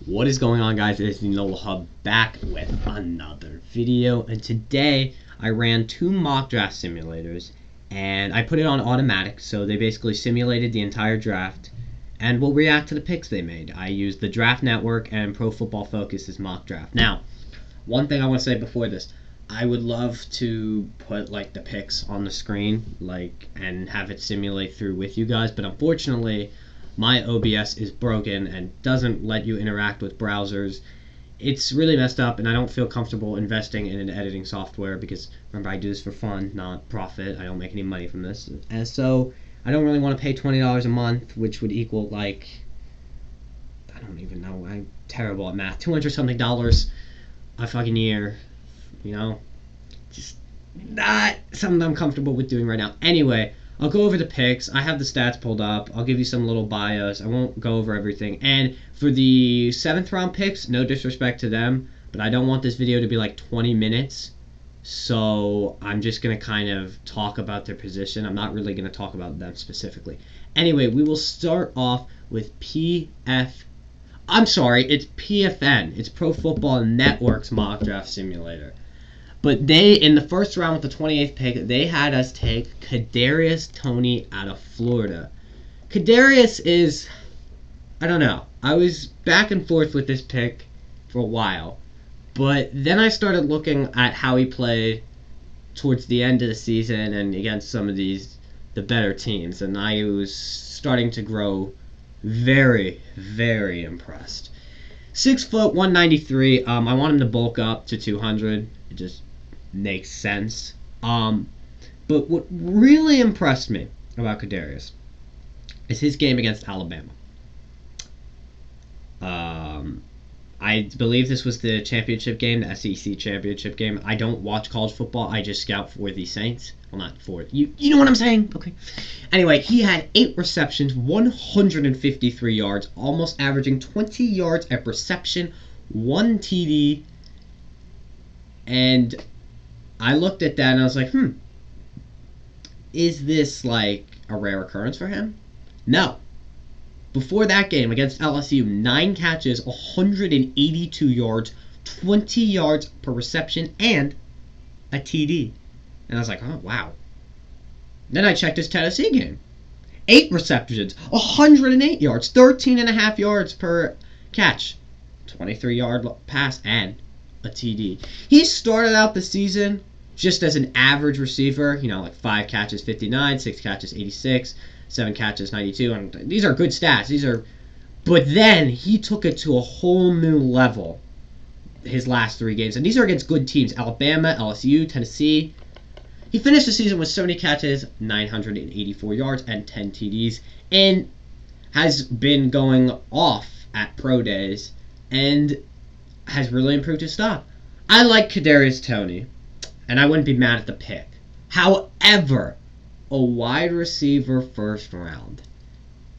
What is going on, guys? It is the Nola Hub back with another video, and today I ran two mock draft simulators and I put it on automatic, so they basically simulated the entire draft and will react to the picks they made. I used the Draft Network and Pro Football Focus as mock draft. Now, one thing I want to say before this, I would love to put the picks on the screen and have it simulate through with you guys, but unfortunately my OBS is broken and doesn't let you interact with browsers. It's really messed up, and I don't feel comfortable investing in an editing software because, remember, I do this for fun, not profit. I don't make any money from this. And so I don't really want to pay $20 a month, which would equal, I don't even know. I'm terrible at math. $200-something a fucking year. Just not something I'm comfortable with doing right now. Anyway, I'll go over the picks. I have the stats pulled up. I'll give you some little bios. I won't go over everything. And for the 7th round picks, no disrespect to them, but I don't want this video to be 20 minutes. So I'm just going to kind of talk about their position. I'm not really going to talk about them specifically. Anyway, we will start off with it's PFN. It's Pro Football Network's mock draft simulator. But in the first round with the 28th pick, they had us take Kadarius Toney out of Florida. Kadarius is, I don't know. I was back and forth with this pick for a while. But then I started looking at how he played towards the end of the season and against some of the better teams. And I was starting to grow very, very impressed. 6 foot, 193. I want him to bulk up to 200. It just makes sense. But what really impressed me about Kadarius is his game against Alabama. I believe this was the championship game, the SEC championship game. I don't watch college football. I just scout for the Saints. Well, not for you. You know what I'm saying? Okay. Anyway, he had 8 receptions, 153 yards, almost averaging 20 yards at reception, 1 TD, and I looked at that and I was like, is this a rare occurrence for him? No. Before that game against LSU, 9 catches, 182 yards, 20 yards per reception, and a TD. And I was like, oh, wow. Then I checked his Tennessee game. 8 receptions, 108 yards, 13.5 yards per catch, 23-yard pass, and a TD. He started out the season just as an average receiver, 5 catches, 59, 6 catches, 86, 7 catches, 92, and these are good stats. But then he took it to a whole new level his last 3 games, and these are against good teams: Alabama, LSU, Tennessee. He finished the season with 70 catches, 984 yards, and 10 TDs, and has been going off at pro days, and has really improved his stock. I like Kadarius Toney, and I wouldn't be mad at the pick. However, a wide receiver first round,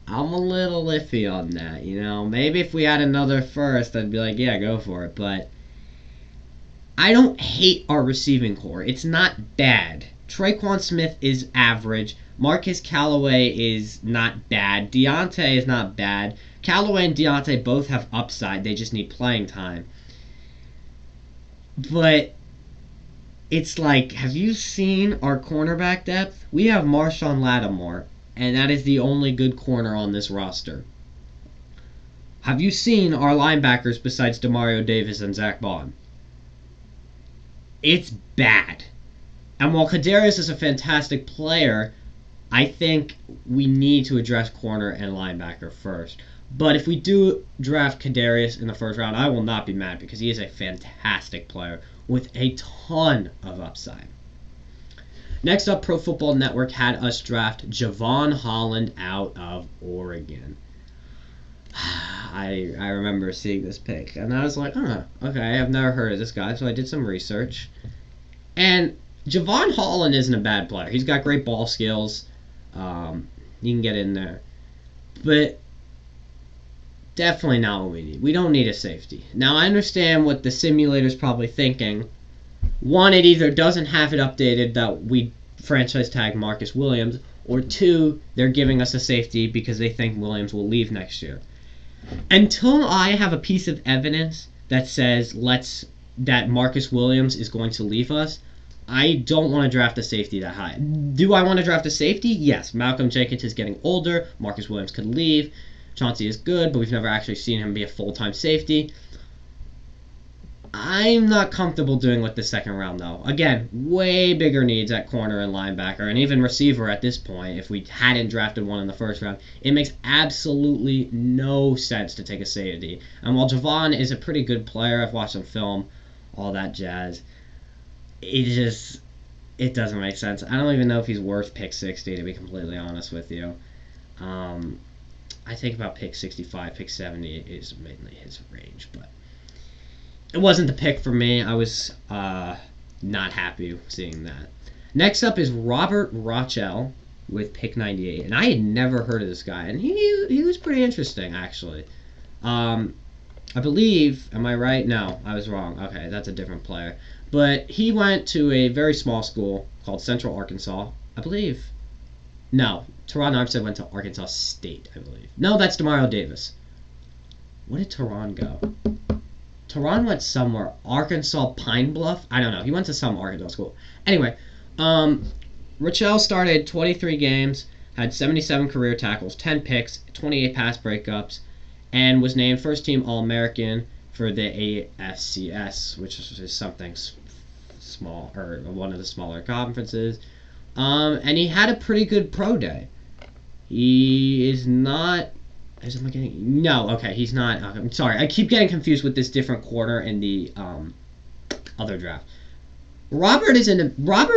I'm a little iffy on that. Maybe if we had another first, I'd be like, yeah, go for it. But I don't hate our receiving core. It's not bad. Traquan Smith is average. Marquez Callaway is not bad. Deontay is not bad. Callaway and Deontay both have upside. They just need playing time. But it's have you seen our cornerback depth? We have Marshawn Lattimore, and that is the only good corner on this roster. Have you seen our linebackers besides Demario Davis and Zach Bond? It's bad. And while Kadarius is a fantastic player, I think we need to address corner and linebacker first. But if we do draft Kadarius in the first round, I will not be mad because he is a fantastic player with a ton of upside. Next up, Pro Football Network had us draft Jevon Holland out of Oregon. I remember seeing this pick, and I was like, okay, I've never heard of this guy, so I did some research. And Jevon Holland isn't a bad player. He's got great ball skills. You can get in there. But definitely not what we need. We don't need a safety. Now, I understand what the simulator's probably thinking. One, it either doesn't have it updated that we franchise tag Marcus Williams, or 2, they're giving us a safety because they think Williams will leave next year. Until I have a piece of evidence that says that Marcus Williams is going to leave us, I don't want to draft a safety that high. Do I want to draft a safety? Yes. Malcolm Jenkins is getting older. Marcus Williams could leave. Chauncey is good, but we've never actually seen him be a full-time safety. I'm not comfortable doing with the second round, though. Again, way bigger needs at corner and linebacker, and even receiver at this point. If we hadn't drafted one in the first round, it makes absolutely no sense to take a safety. And while Javon is a pretty good player, I've watched him film, all that jazz, it doesn't make sense. I don't even know if he's worth pick 60, to be completely honest with you. I think about pick 65, pick 70 is mainly his range, but it wasn't the pick for me. I was not happy seeing that. Next up is Robert Rochell with pick 98, and I had never heard of this guy, and he was pretty interesting, actually. I believe, am I right? No, I was wrong. Okay, that's a different player. But he went to a very small school called Central Arkansas, I believe. No, Teron Armstead went to Arkansas State, I believe. No, that's Demario Davis. Where did Teron go? Teron went somewhere. Arkansas Pine Bluff? I don't know. He went to some Arkansas school. Anyway, Rochell started 23 games, had 77 career tackles, 10 picks, 28 pass breakups, and was named first-team All-American for the AFCS, which is something small, or one of the smaller conferences. And he had a pretty good pro day. He is not... Am I getting... No, okay, he's not... Okay, I'm sorry, I keep getting confused with this different corner in the other draft. Robert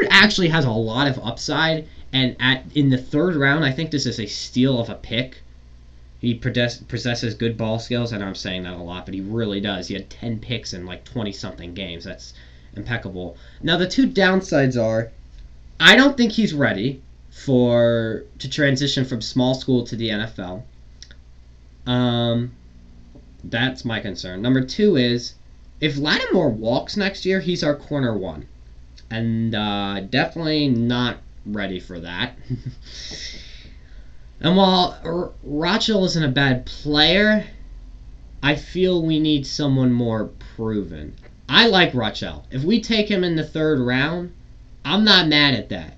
actually has a lot of upside, and in the third round, I think this is a steal of a pick. He possesses good ball skills. I know I'm saying that a lot, but he really does. He had 10 picks in like 20-something games. That's impeccable. Now, the two downsides are, I don't think he's ready to transition from small school to the NFL. That's my concern. Number two is, if Lattimore walks next year, he's our corner one. And definitely not ready for that. And while Rochell isn't a bad player, I feel we need someone more proven. I like Rochell. If we take him in the third round, I'm not mad at that.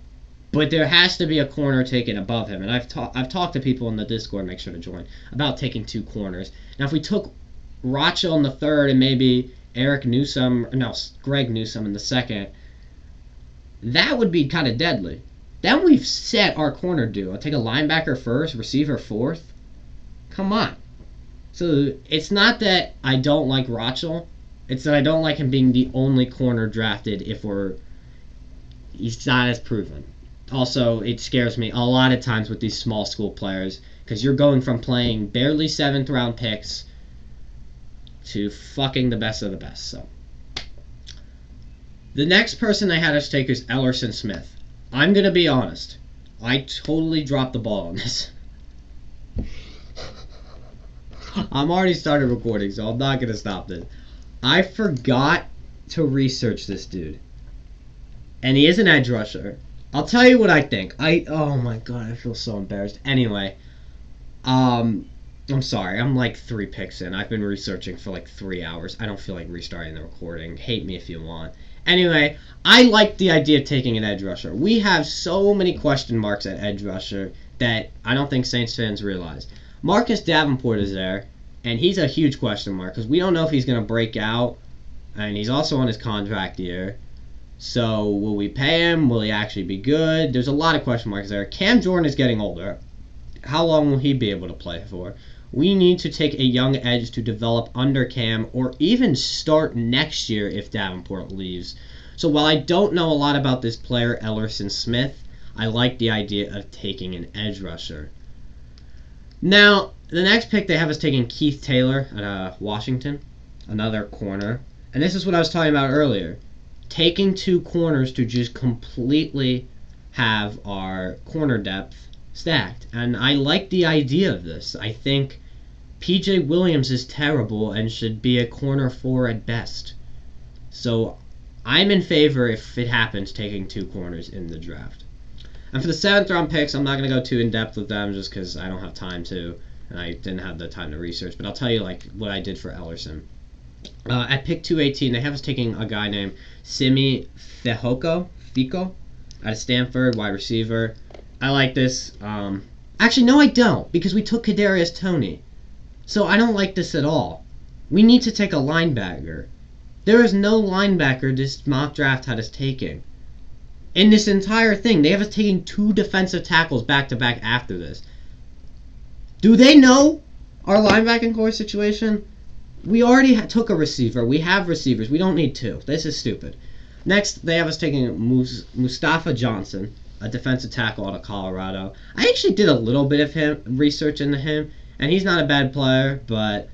But there has to be a corner taken above him. And I've talked to people in the Discord, make sure to join, about taking two corners. Now, if we took Rochell in the third and maybe Greg Newsome in the second, that would be kind of deadly. Then we've set our corner duo. Take a linebacker first, receiver fourth. Come on. So it's not that I don't like Rochell. It's that I don't like him being the only corner drafted he's not as proven. Also, it scares me a lot of times with these small school players because you're going from playing barely 7th round picks to fucking the best of the best. So the next person I had us take is Ellerson Smith. I'm going to be honest. I totally dropped the ball on this. I'm already started recording, so I'm not going to stop this. I forgot to research this dude. And he is an edge rusher. I'll tell you what I think. Oh my god, I feel so embarrassed. Anyway, I'm sorry. I'm like 3 picks in. I've been researching for like 3 hours. I don't feel like restarting the recording. Hate me if you want. Anyway, I like the idea of taking an edge rusher. We have so many question marks at edge rusher that I don't think Saints fans realize. Marcus Davenport is there, and he's a huge question mark because we don't know if he's going to break out, and he's also on his contract year. So will we pay him? Will he actually be good? There's a lot of question marks there. Cam Jordan is getting older. How long will he be able to play for? We need to take a young edge to develop under Cam or even start next year if Davenport leaves. So while I don't know a lot about this player, Ellerson Smith, I like the idea of taking an edge rusher. Now, the next pick they have is taking Keith Taylor at Washington, another corner. And this is what I was talking about earlier. Taking 2 corners to just completely have our corner depth stacked. And I like the idea of this. I think P.J. Williams is terrible and should be a corner 4 at best. So I'm in favor, if it happens, taking 2 corners in the draft. And for the 7th round picks, I'm not going to go too in depth with them just because I don't have time to. and I didn't have the time to research, but I'll tell you like what I did for Ellerson. At pick 218, they have us taking a guy named Simi Fico, out of Stanford, wide receiver. I like this. Actually, no, I don't, because we took Kadarius Toney. So I don't like this at all. We need to take a linebacker. There is no linebacker this mock draft had us taking. In this entire thing, they have us taking 2 defensive tackles back-to-back after this. Do they know our linebacking core situation? We already took a receiver. We have receivers. We don't need 2. This is stupid. Next, they have us taking Mustafa Johnson, a defensive tackle out of Colorado. I actually did a little bit of research into him, and he's not a bad player, but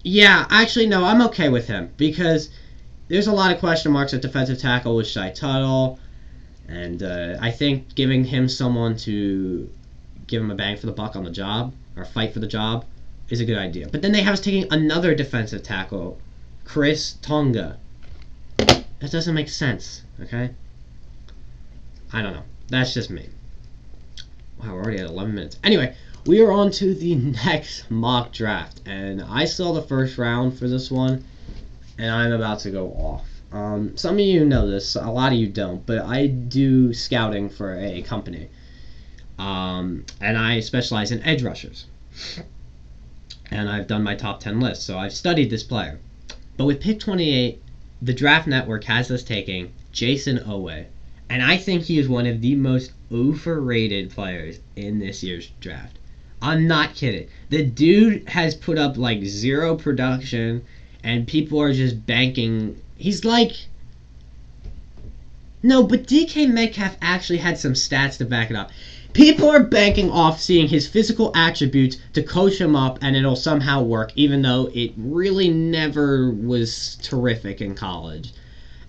yeah, actually, no, I'm okay with him, because there's a lot of question marks at defensive tackle with Shai Tuttle, and I think giving him someone to give him a bang for the buck on the job, or fight for the job, is a good idea. But then they have us taking another defensive tackle, Chris Tonga. That doesn't make sense, okay? I don't know. That's just me. Wow, we're already at 11 minutes. Anyway, we are on to the next mock draft, and I saw the first round for this one, and I'm about to go off. Some of you know this, a lot of you don't, but I do scouting for a company, and I specialize in edge rushers, and I've done my top 10 list, so I've studied this player. But with pick 28, the Draft Network has us taking Jayson Oweh, and I think he is one of the most overrated players in this year's draft. I'm not kidding. The dude has put up like 0 production, and people are just banking. He's like... No, but DK Metcalf actually had some stats to back it up. People are banking off seeing his physical attributes to coach him up, and it'll somehow work, even though it really never was terrific in college.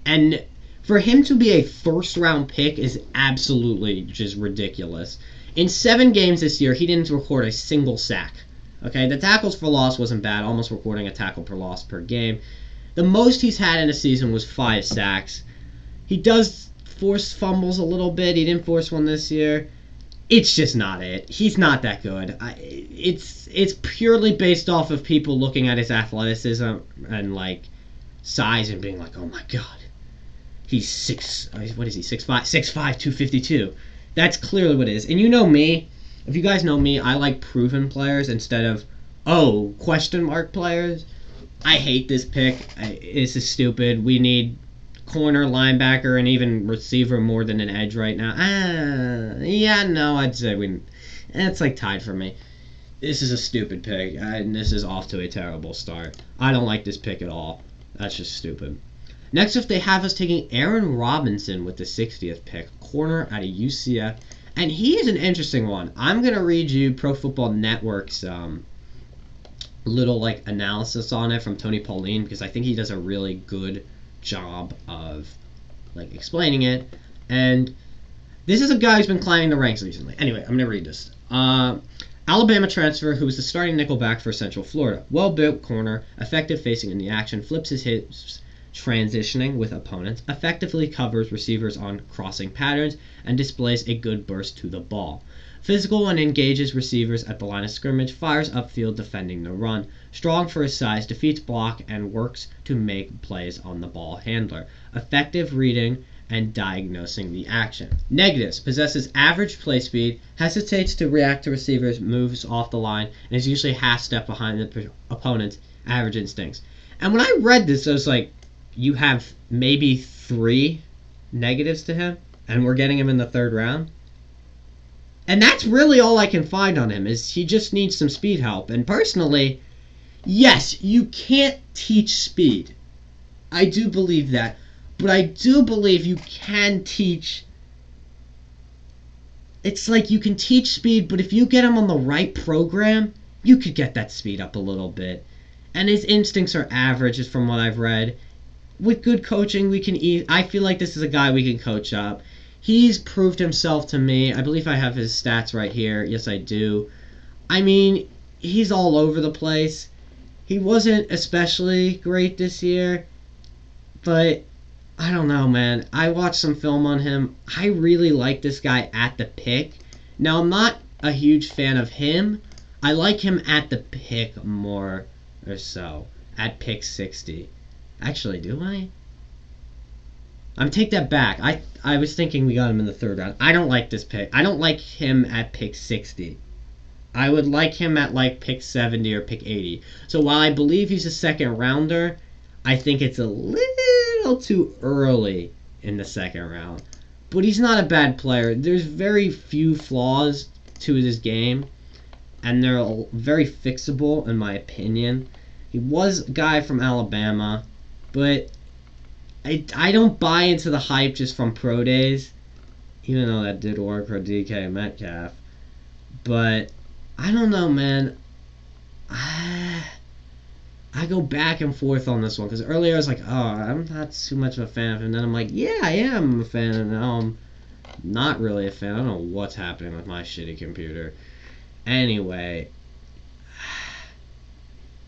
And for him to be a first-round pick is absolutely just ridiculous. In 7 games this year, he didn't record a single sack. Okay, the tackles for loss wasn't bad, almost recording a tackle per loss per game. The most he's had in a season was 5 sacks. He does force fumbles a little bit. He didn't force one this year. It's just not it. He's not that good. It's purely based off of people looking at his athleticism and like size and being like, oh my god, he's 6'5", 252. That's clearly what it is. And you know me. If you guys know me, I like proven players instead of question mark players. I hate this pick. This is stupid. We need corner, linebacker, and even receiver more than an edge right now. I'd say it's like tied for me. This is a stupid pick, and this is off to a terrible start. I don't like this pick at all. That's just stupid. Next up, they have us taking Aaron Robinson with the 60th pick, corner out of UCF, and he is an interesting one. I'm going to read you Pro Football Network's little like analysis on it from Tony Pauline, because I think he does a really good job of like explaining it. And this is a guy who's been climbing the ranks recently. Anyway, I'm gonna read this. Alabama transfer who was the starting nickelback for Central Florida. Well-built corner, effective facing in the action, flips his hips transitioning with opponents, effectively covers receivers on crossing patterns, and displays a good burst to the ball. Physical and engages receivers at the line of scrimmage, fires upfield defending the run. Strong for his size, defeats block, and works to make plays on the ball handler. Effective reading and diagnosing the action. Negatives: possesses average play speed, hesitates to react to receivers, moves off the line, and is usually half step behind the opponent's average instincts. And when I read this, I was like, you have maybe 3 negatives to him, and we're getting him in the 3rd round? And that's really all I can find on him, is he just needs some speed help. And personally, yes, you can't teach speed. I do believe that. But I do believe you can teach... It's like you can teach speed, but if you get him on the right program, you could get that speed up a little bit. And his instincts are average, from what I've read. With good coaching, I feel like this is a guy we can coach up. He's proved himself to me. I believe I have his stats right here. Yes, I do. I mean, he's all over the place. He wasn't especially great this year, but I don't know, man. I watched some film on him. I really like this guy at the pick. Now, I'm not a huge fan of him. I like him at the pick more or so. At pick 60. Actually, do I? I'm take that back. I was thinking we got him in the third round. I don't like this pick. I don't like him at pick 60. I would like him at like pick 70 or pick 80. So while I believe he's a second rounder, I think it's a little too early in the second round. But he's not a bad player. There's very few flaws to his game, and they're very fixable in my opinion. He was a guy from Alabama, but I don't buy into the hype just from pro days, even though that did work for DK Metcalf. But I don't know, man. I go back and forth on this one because earlier I was like, oh, I'm not too much of a fan of him. And then I'm like, yeah, I am a fan, and now I'm not really a fan. I don't know what's happening with my shitty computer. Anyway,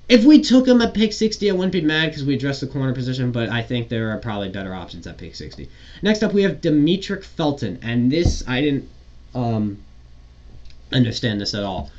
if we took him at pick 60, I wouldn't be mad because we addressed the corner position, but I think there are probably better options at pick 60. Next up, we have Demetric Felton, and this, I didn't understand this at all.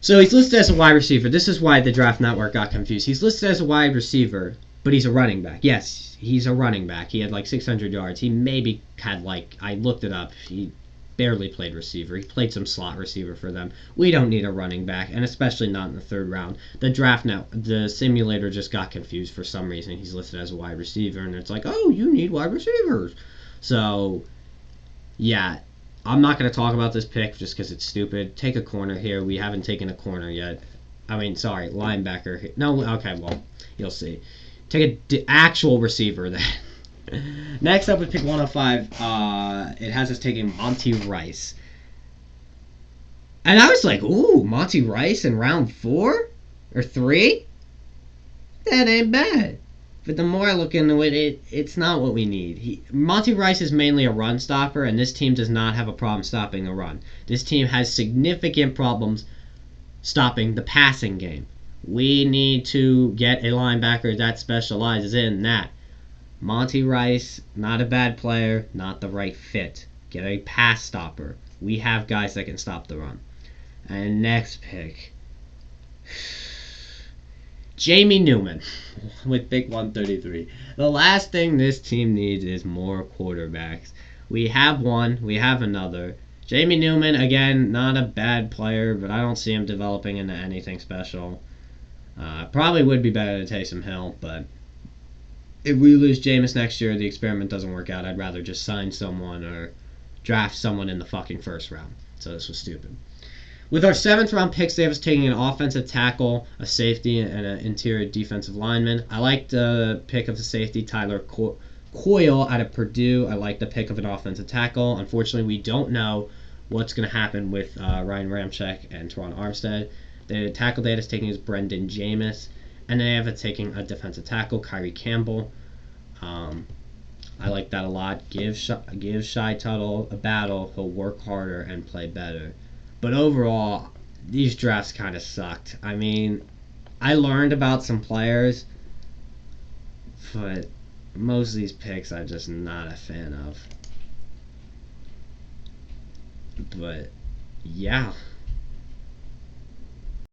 So he's listed as a wide receiver. This is why the Draft Network got confused. He's listed as a wide receiver, but he's a running back. Yes, he's a running back. He had like 600 yards. He maybe had like, I looked it up, he barely played receiver. He played some slot receiver for them. We don't need a running back, and especially not in the third round. The simulator just got confused for some reason. He's listed as a wide receiver, and it's like, oh, you need wide receivers. So, yeah. I'm not going to talk about this pick just because it's stupid. Take a corner here. We haven't taken a corner yet. I mean, sorry, linebacker. No, okay, well, you'll see. Take an actual receiver then. Next up with pick 105, it has us taking Monty Rice. And I was like, ooh, Monty Rice in round 4? Or 3? That ain't bad. But the more I look into it, it's not what we need. Monty Rice is mainly a run stopper, and this team does not have a problem stopping the run. This team has significant problems stopping the passing game. We need to get a linebacker that specializes in that. Monty Rice, not a bad player, not the right fit. Get a pass stopper. We have guys that can stop the run. And next pick, Jamie Newman with pick 133. The last thing this team needs is more quarterbacks. We have one. We have another. Jamie Newman, again, not a bad player, but I don't see him developing into anything special. Probably would be better to Taysom Hill, but if we lose Jameis next year, the experiment doesn't work out. I'd rather just sign someone or draft someone in the fucking first round. So this was stupid. With our 7th round picks, they have us taking an offensive tackle, a safety, and an interior defensive lineman. I like the pick of the safety, Tyler Coyle out of Purdue. I like the pick of an offensive tackle. Unfortunately, we don't know what's going to happen with Ryan Ramczyk and Teron Armstead. The tackle they have us taking is Brendan Jameis. And then they have us taking a defensive tackle, Kyrie Campbell. I like that a lot. Give Shy Tuttle a battle. He'll work harder and play better. But overall, these drafts kind of sucked. I mean, I learned about some players, but most of these picks I'm just not a fan of. But, yeah.